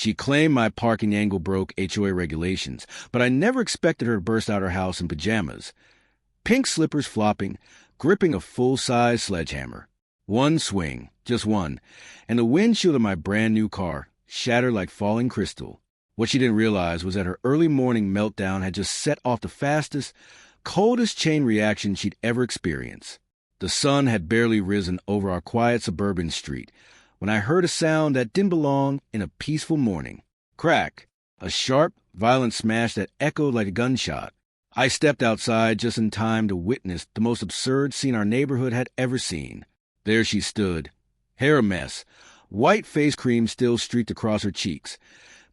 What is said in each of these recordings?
She claimed my parking angle broke HOA regulations, but I never expected her to burst out her house in pajamas. Pink slippers flopping, gripping a full-size sledgehammer. One swing, just one, and the windshield of my brand-new car shattered like falling crystal. What she didn't realize was that her early morning meltdown had just set off the fastest, coldest chain reaction she'd ever experienced. The sun had barely risen over our quiet suburban street when I heard a sound that didn't belong in a peaceful morning. Crack. A sharp, violent smash that echoed like a gunshot. I stepped outside just in time to witness the most absurd scene our neighborhood had ever seen. There she stood, hair a mess, white face cream still streaked across her cheeks,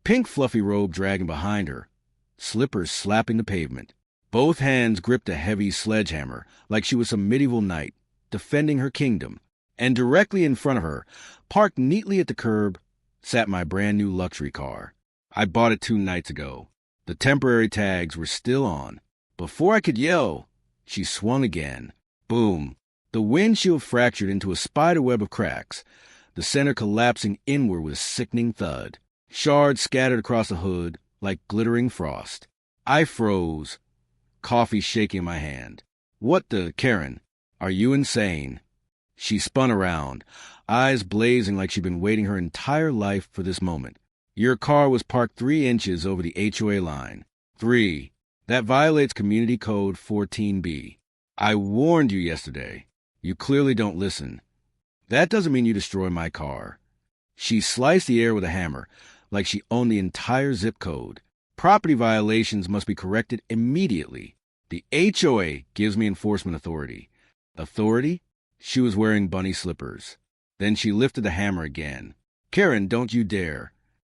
pink fluffy robe dragging behind her, slippers slapping the pavement. Both hands gripped a heavy sledgehammer like she was some medieval knight, defending her kingdom. And directly in front of her, parked neatly at the curb, sat my brand-new luxury car. I bought it 2 nights ago. The temporary tags were still on. Before I could yell, she swung again. Boom. The windshield fractured into a spiderweb of cracks, the center collapsing inward with a sickening thud. Shards scattered across the hood like glittering frost. I froze, coffee shaking in my hand. What the, Karen? Are you insane? She spun around, eyes blazing like she'd been waiting her entire life for this moment. Your car was parked 3 inches over the HOA line. 3. That violates Community Code 14B. I warned you yesterday. You clearly don't listen. That doesn't mean you destroy my car. She sliced the air with a hammer, like she owned the entire zip code. Property violations must be corrected immediately. The HOA gives me enforcement authority. Authority? She was wearing bunny slippers. Then she lifted the hammer again. Karen, don't you dare.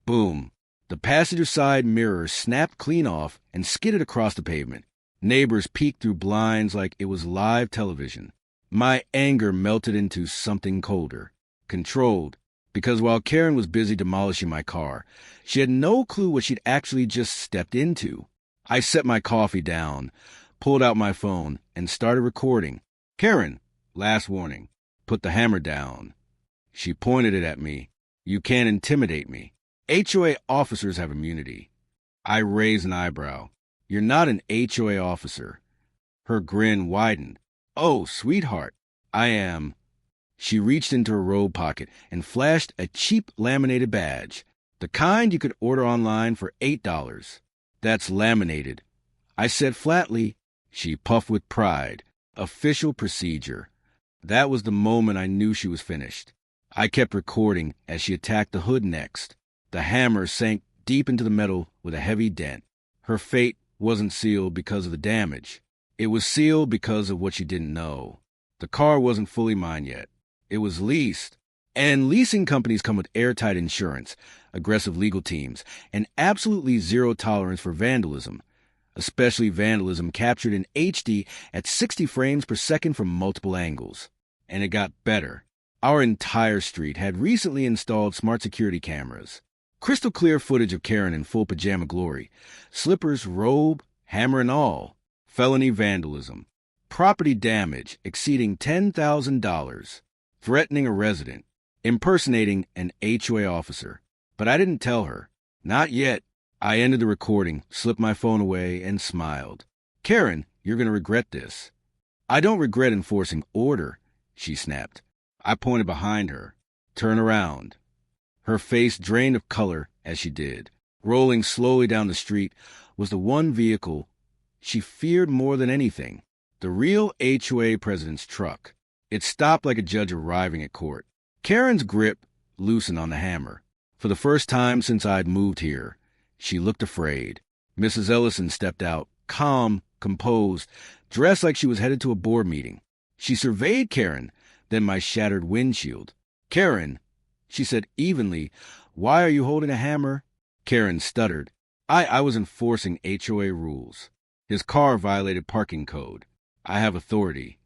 Boom. The passenger side mirror snapped clean off and skidded across the pavement. Neighbors peeked through blinds like it was live television. My anger melted into something colder, controlled, because while Karen was busy demolishing my car, she had no clue what she'd actually just stepped into. I set my coffee down, pulled out my phone, and started recording. Karen, last warning, put the hammer down. She pointed it at me. You can't intimidate me. HOA officers have immunity. I raised an eyebrow. You're not an HOA officer. Her grin widened. Oh, sweetheart, I am. She reached into her robe pocket and flashed a cheap laminated badge, the kind you could order online for $8. That's laminated. I said flatly. She puffed with pride. Official procedure. That was the moment I knew she was finished. I kept recording as she attacked the hood next. The hammer sank deep into the metal with a heavy dent. Her fate wasn't sealed because of the damage. It was sealed because of what she didn't know. The car wasn't fully mine yet. It was leased. And leasing companies come with airtight insurance, aggressive legal teams, and absolutely zero tolerance for vandalism, especially vandalism captured in HD at 60 frames per second from multiple angles. And it got better. Our entire street had recently installed smart security cameras. Crystal clear footage of Karen in full pajama glory. Slippers, robe, hammer and all. Felony vandalism. Property damage exceeding $10,000. Threatening a resident. Impersonating an HOA officer. But I didn't tell her. Not yet. I ended the recording, slipped my phone away, and smiled. Karen, you're going to regret this. I don't regret enforcing order, she snapped. I pointed behind her. Turn around. Her face drained of color as she did. Rolling slowly down the street was the one vehicle she feared more than anything, the real HOA president's truck. It stopped like a judge arriving at court. Karen's grip loosened on the hammer. For the first time since I'd moved here, she looked afraid. Mrs. Ellison stepped out, calm, composed, dressed like she was headed to a board meeting. She surveyed Karen, then my shattered windshield. Karen, she said evenly, why are you holding a hammer? Karen stuttered. I was enforcing HOA rules. His car violated parking code. I have authority.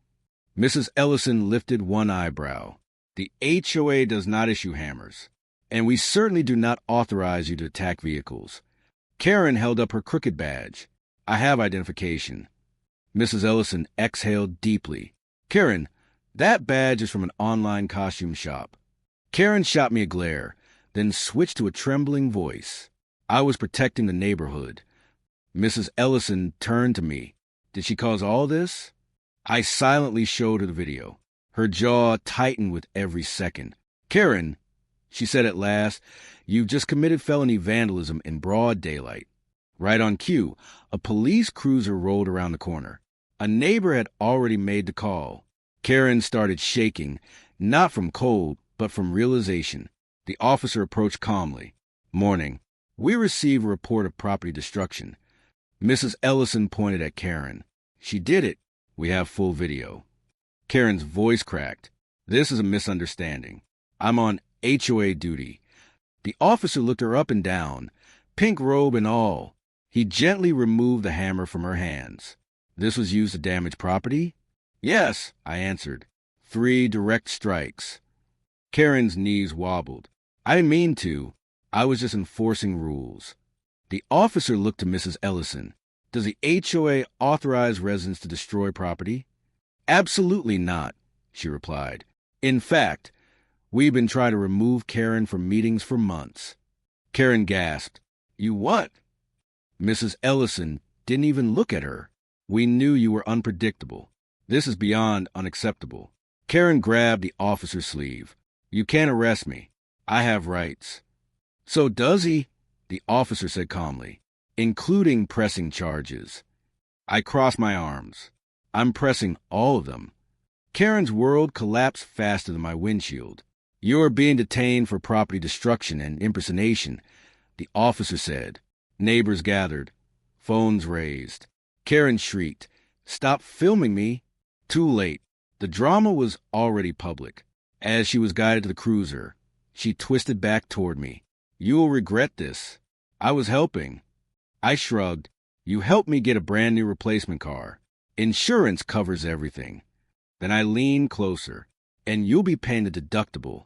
Mrs. Ellison lifted one eyebrow. The HOA does not issue hammers, and we certainly do not authorize you to attack vehicles. Karen held up her crooked badge. I have identification. Mrs. Ellison exhaled deeply. Karen, that badge is from an online costume shop. Karen shot me a glare, then switched to a trembling voice. I was protecting the neighborhood. Mrs. Ellison turned to me. Did she cause all this? I silently showed her the video. Her jaw tightened with every second. Karen, she said at last, you've just committed felony vandalism in broad daylight. Right on cue, a police cruiser rolled around the corner. A neighbor had already made the call. Karen started shaking, not from cold, but from realization. The officer approached calmly. Morning. We received a report of property destruction. Mrs. Ellison pointed at Karen. She did it. We have full video. Karen's voice cracked. This is a misunderstanding. I'm on HOA duty. The officer looked her up and down, pink robe and all. He gently removed the hammer from her hands. This was used to damage property? Yes, I answered. 3 direct strikes. Karen's knees wobbled. I didn't mean to. I was just enforcing rules. The officer looked to Mrs. Ellison. Does the HOA authorize residents to destroy property? Absolutely not, she replied. In fact, we've been trying to remove Karen from meetings for months. Karen gasped. You what? Mrs. Ellison didn't even look at her. We knew you were unpredictable. This is beyond unacceptable. Karen grabbed the officer's sleeve. You can't arrest me. I have rights. So does he? The officer said calmly, including pressing charges. I crossed my arms. I'm pressing all of them. Karen's world collapsed faster than my windshield. You are being detained for property destruction and impersonation, the officer said. Neighbors gathered. Phones raised. Karen shrieked, Stop filming me. Too late. The drama was already public. As she was guided to the cruiser, she twisted back toward me. You will regret this. I was helping. I shrugged. You helped me get a brand new replacement car. Insurance covers everything. Then I leaned closer. And you'll be paying the deductible.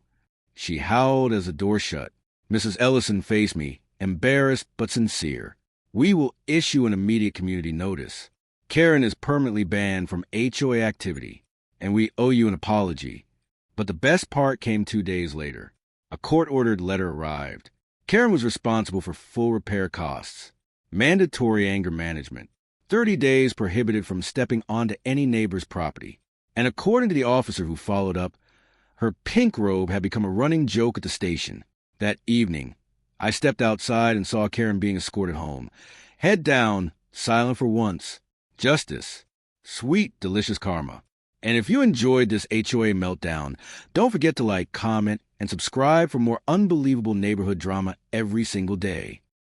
She howled as the door shut. Mrs. Ellison faced me, embarrassed but sincere. We will issue an immediate community notice. Karen is permanently banned from HOA activity, and we owe you an apology. But the best part came 2 days later. A court-ordered letter arrived. Karen was responsible for full repair costs, mandatory anger management, 30 days prohibited from stepping onto any neighbor's property. And according to the officer who followed up, her pink robe had become a running joke at the station. That evening, I stepped outside and saw Karen being escorted home. Head down, silent for once. Justice. Sweet, delicious karma. And if you enjoyed this HOA meltdown, don't forget to like, comment, and subscribe for more unbelievable neighborhood drama every single day.